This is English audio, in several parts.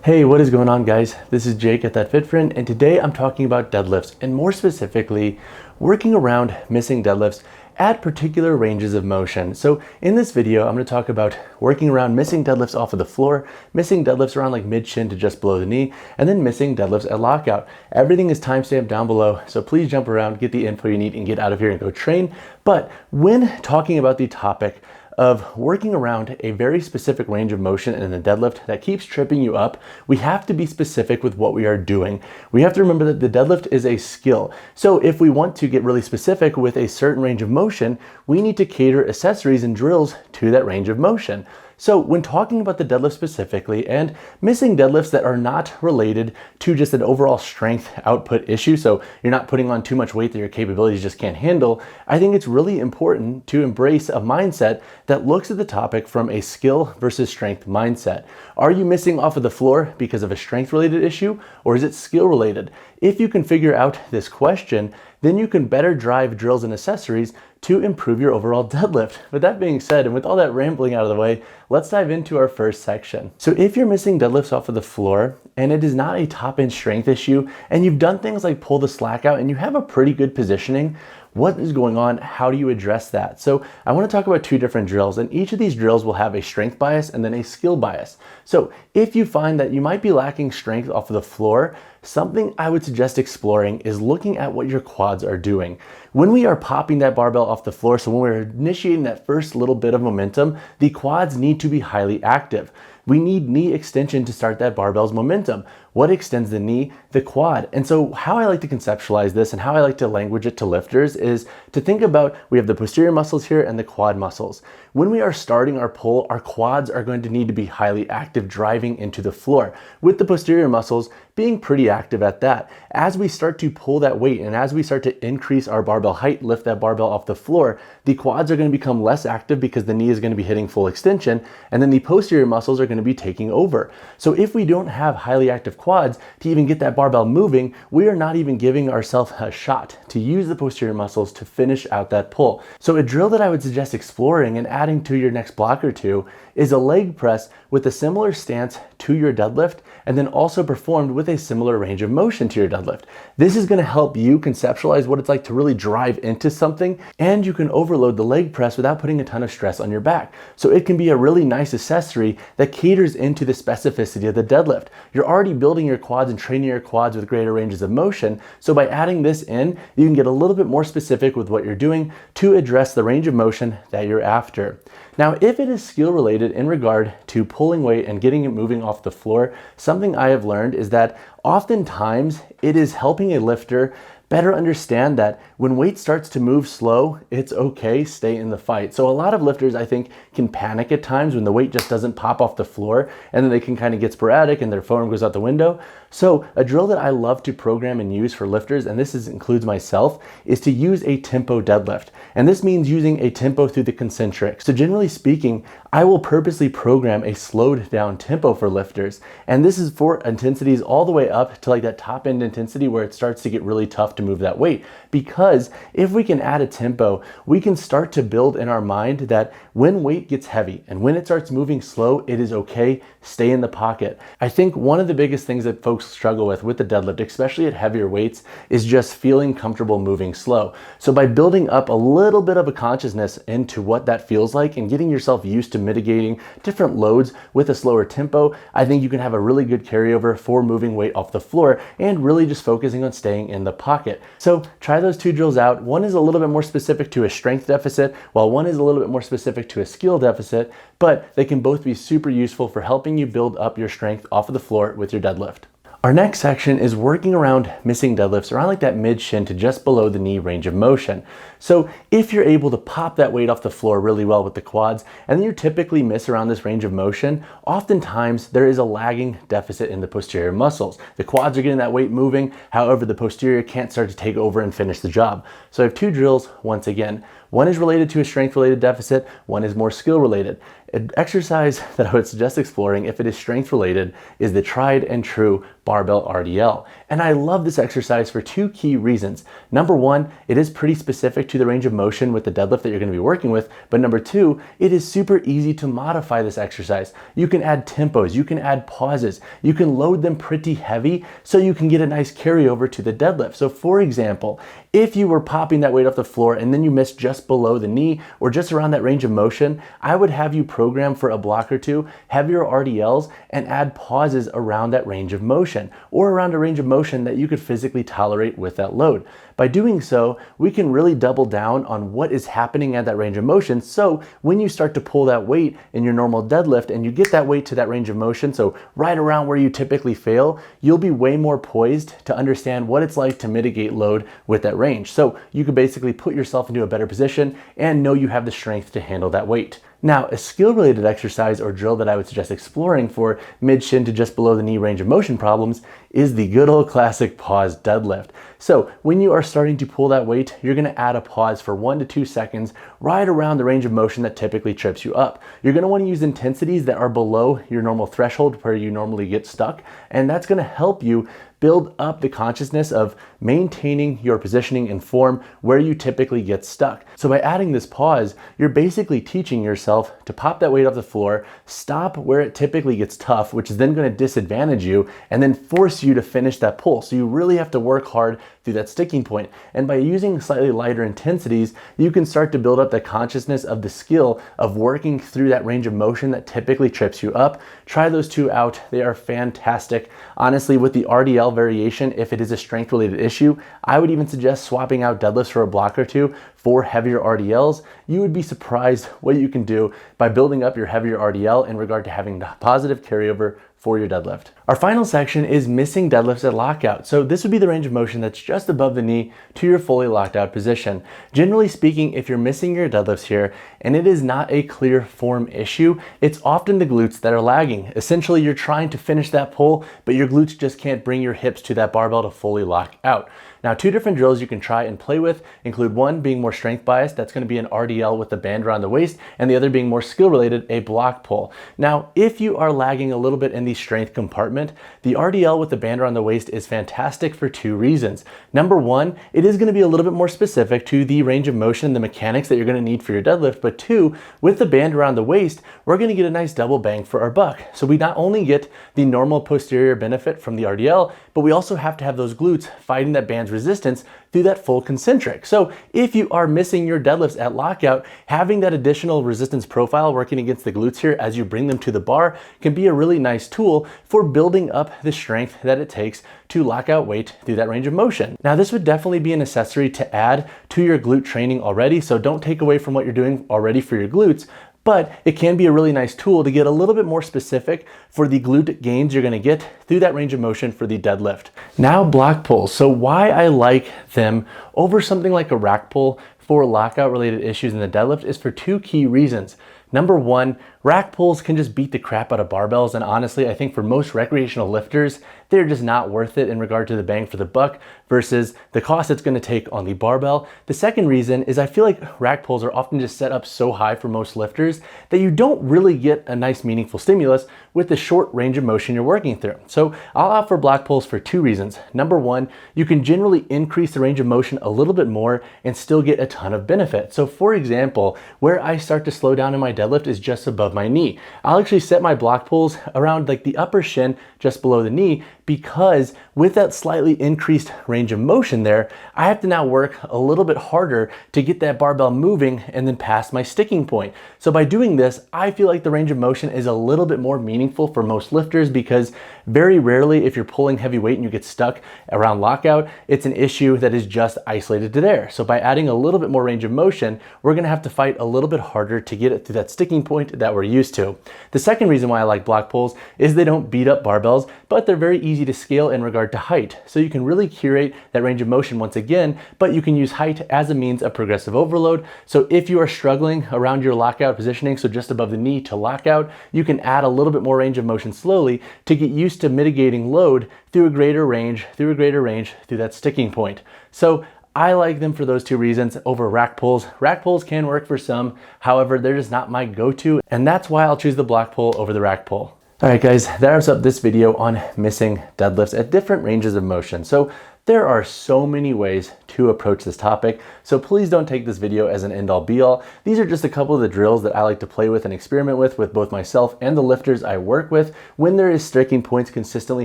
Hey, what is going on, guys? This is Jake at That Fit Friend, and today I'm talking about deadlifts, and more specifically, working around missing deadlifts at particular ranges of motion. So in this video, I'm going to talk about working around missing deadlifts off of the floor, missing deadlifts around like mid-shin to just below the knee, and then missing deadlifts at lockout. Everything is timestamped down below, so please jump around, get the info you need, and get out of here and go train. But when talking about the topic of working around a very specific range of motion in a deadlift that keeps tripping you up, we have to be specific with what we are doing. We have to remember that the deadlift is a skill. So if we want to get really specific with a certain range of motion, we need to cater accessories and drills to that range of motion. So when talking about the deadlift specifically and missing deadlifts that are not related to just an overall strength output issue, so you're not putting on too much weight that your capabilities just can't handle, I think it's really important to embrace a mindset that looks at the topic from a skill versus strength mindset. Are you missing off of the floor because of a strength related issue, or is it skill related? If you can figure out this question, then you can better drive drills and accessories to improve your overall deadlift. With that being said, and with all that rambling out of the way, let's dive into our first section. So if you're missing deadlifts off of the floor and it is not a top end strength issue, and you've done things like pull the slack out and you have a pretty good positioning, what is going on? How do you address that? So I want to talk about two different drills, and each of these drills will have a strength bias and then a skill bias. So if you find that you might be lacking strength off of the floor, something I would suggest exploring is looking at what your quads are doing. When we are popping that barbell off the floor, so when we're initiating that first little bit of momentum, the quads need to be highly active. We need knee extension to start that barbell's momentum. What extends the knee? The quad. And so how I like to conceptualize this and how I like to language it to lifters is to think about, we have the posterior muscles here and the quad muscles. When we are starting our pull, our quads are going to need to be highly active driving into the floor, with the posterior muscles being pretty active at that. As we start to pull that weight and as we start to increase our barbell height, lift that barbell off the floor, the quads are going to become less active because the knee is going to be hitting full extension, and then the posterior muscles are going to be taking over. So if we don't have highly active quads to even get that barbell moving, we are not even giving ourselves a shot to use the posterior muscles to finish out that pull. So a drill that I would suggest exploring and adding to your next block or two is a leg press with a similar stance to your deadlift, and then also performed with a similar range of motion to your deadlift. This is going to help you conceptualize what it's like to really drive into something, and you can overload the leg press without putting a ton of stress on your back. So it can be a really nice accessory that caters into the specificity of the deadlift. You're already building your quads and training your quads with greater ranges of motion, so by adding this in, you can get a little bit more specific with what you're doing to address the range of motion that you're after. Now, if it is skill related in regard to pulling weight and getting it moving off the floor, something I have learned is that oftentimes it is helping a lifter better understand that when weight starts to move slow, it's okay, stay in the fight. So a lot of lifters, I think, can panic at times when the weight just doesn't pop off the floor, and then they can kind of get sporadic and their form goes out the window. So a drill that I love to program and use for lifters, and includes myself, is to use a tempo deadlift. And this means using a tempo through the concentric. So generally speaking, I will purposely program a slowed down tempo for lifters. And this is for intensities all the way up to like that top end intensity where it starts to get really tough to move that weight. Because if we can add a tempo, we can start to build in our mind that when weight gets heavy and when it starts moving slow, it is okay, stay in the pocket. I think one of the biggest things that folks struggle with the deadlift, especially at heavier weights, is just feeling comfortable moving slow. So by building up a little bit of a consciousness into what that feels like and getting yourself used to mitigating different loads with a slower tempo, I think you can have a really good carryover for moving weight off the floor and really just focusing on staying in the pocket. So try those two drills out. One is a little bit more specific to a strength deficit, while one is a little bit more specific to a skill deficit, but they can both be super useful for helping you build up your strength off of the floor with your deadlift. Our next section is working around missing deadlifts around like that mid-shin to just below the knee range of motion. So if you're able to pop that weight off the floor really well with the quads, and then you typically miss around this range of motion, oftentimes there is a lagging deficit in the posterior muscles. The quads are getting that weight moving, however the posterior can't start to take over and finish the job. So I have two drills once again. One is related to a strength related deficit, one is more skill related. An exercise that I would suggest exploring if it is strength related is the tried and true barbell RDL. And I love this exercise for two key reasons. Number one, it is pretty specific to the range of motion with the deadlift that you're going to be working with. But number two, it is super easy to modify this exercise. You can add tempos, you can add pauses, you can load them pretty heavy so you can get a nice carryover to the deadlift. So for example, if you were popping that weight off the floor and then you missed just below the knee or just around that range of motion, I would have you program for a block or two, heavier RDLs, and add pauses around that range of motion or around a range of motion that you could physically tolerate with that load. By doing so, we can really double down on what is happening at that range of motion. So when you start to pull that weight in your normal deadlift and you get that weight to that range of motion, so right around where you typically fail, you'll be way more poised to understand what it's like to mitigate load with that range. So you can basically put yourself into a better position and know you have the strength to handle that weight. Now, a skill-related exercise or drill that I would suggest exploring for mid-shin to just below the knee range of motion problems is the good old classic pause deadlift. So when you are starting to pull that weight, you're gonna add a pause for 1 to 2 seconds right around the range of motion that typically trips you up. You're gonna wanna use intensities that are below your normal threshold where you normally get stuck, and that's gonna help you build up the consciousness of maintaining your positioning and form where you typically get stuck. So by adding this pause, you're basically teaching yourself to pop that weight off the floor, stop where it typically gets tough, which is then going to disadvantage you and then force you to finish that pull. So you really have to work hard through that sticking point. And by using slightly lighter intensities, you can start to build up the consciousness of the skill of working through that range of motion that typically trips you up. Try those two out. They are fantastic. Honestly, with the RDL variation, if it is a strength related issue, I would even suggest swapping out deadlifts for a block or two for heavier RDLs. You would be surprised what you can do by building up your heavier RDL in regard to having the positive carryover for your deadlift. Our final section is missing deadlifts at lockout. So this would be the range of motion that's just above the knee to your fully locked out position. Generally speaking, if you're missing your deadlifts here and it is not a clear form issue, it's often the glutes that are lagging. Essentially, you're trying to finish that pull, but your glutes just can't bring your hips to that barbell to fully lock out. Now, two different drills you can try and play with include one being more strength biased, that's going to be an RDL with the band around the waist, and the other being more skill related, a block pull. Now, if you are lagging a little bit in the strength compartment, the RDL with the band around the waist is fantastic for two reasons. Number one, it is going to be a little bit more specific to the range of motion and the mechanics that you're going to need for your deadlift, but two, with the band around the waist, we're going to get a nice double bang for our buck. So we not only get the normal posterior benefit from the RDL, but we also have to have those glutes fighting that band's resistance through that full concentric. So if you are missing your deadlifts at lockout, having that additional resistance profile working against the glutes here as you bring them to the bar can be a really nice tool for building up the strength that it takes to lock out weight through that range of motion. Now, this would definitely be an accessory to add to your glute training already, so don't take away from what you're doing already for your glutes, but it can be a really nice tool to get a little bit more specific for the glute gains you're gonna get through that range of motion for the deadlift. Now, block pulls. So why I like them over something like a rack pull for lockout related issues in the deadlift is for two key reasons. Number one, rack pulls can just beat the crap out of barbells, and honestly, I think for most recreational lifters, they're just not worth it in regard to the bang for the buck versus the cost it's gonna take on the barbell. The second reason is I feel like rack pulls are often just set up so high for most lifters that you don't really get a nice meaningful stimulus with the short range of motion you're working through. So I'll opt for block pulls for two reasons. Number one, you can generally increase the range of motion a little bit more and still get a ton of benefit. So for example, where I start to slow down in my deadlift is just above my knee. I'll actually set my block pulls around like the upper shin just below the knee, because with that slightly increased range of motion there, I have to now work a little bit harder to get that barbell moving and then past my sticking point. So by doing this, I feel like the range of motion is a little bit more meaningful for most lifters, because very rarely if you're pulling heavy weight and you get stuck around lockout, it's an issue that is just isolated to there. So by adding a little bit more range of motion, we're gonna have to fight a little bit harder to get it to that sticking point that we're used to. The second reason why I like block pulls is they don't beat up barbells, but they're very easy to scale in regard to height. So you can really curate that range of motion once again, but you can use height as a means of progressive overload. So if you are struggling around your lockout positioning, so just above the knee to lockout, you can add a little bit more range of motion slowly to get used to mitigating load through a greater range through that sticking point. So I like them for those two reasons over rack pulls. Rack pulls can work for some, however, they're just not my go-to, and that's why I'll choose the block pull over the rack pull. All right guys, that wraps up this video on missing deadlifts at different ranges of motion. So there are so many ways to approach this topic, so please don't take this video as an end-all be-all. These are just a couple of the drills that I like to play with and experiment with both myself and the lifters I work with when there is striking points consistently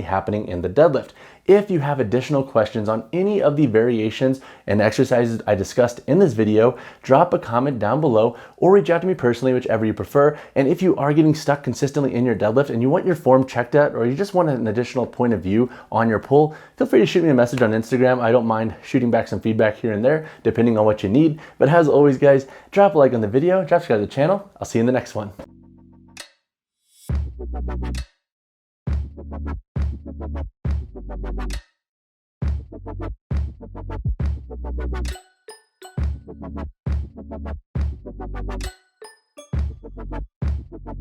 happening in the deadlift. If you have additional questions on any of the variations and exercises I discussed in this video, drop a comment down below or reach out to me personally, whichever you prefer. And if you are getting stuck consistently in your deadlift and you want your form checked out, or you just want an additional point of view on your pull, feel free to shoot me a message on Instagram. I don't mind shooting back some feedback here and there, depending on what you need. But as always, guys, drop a like on the video, subscribe to the channel. I'll see you in the next one.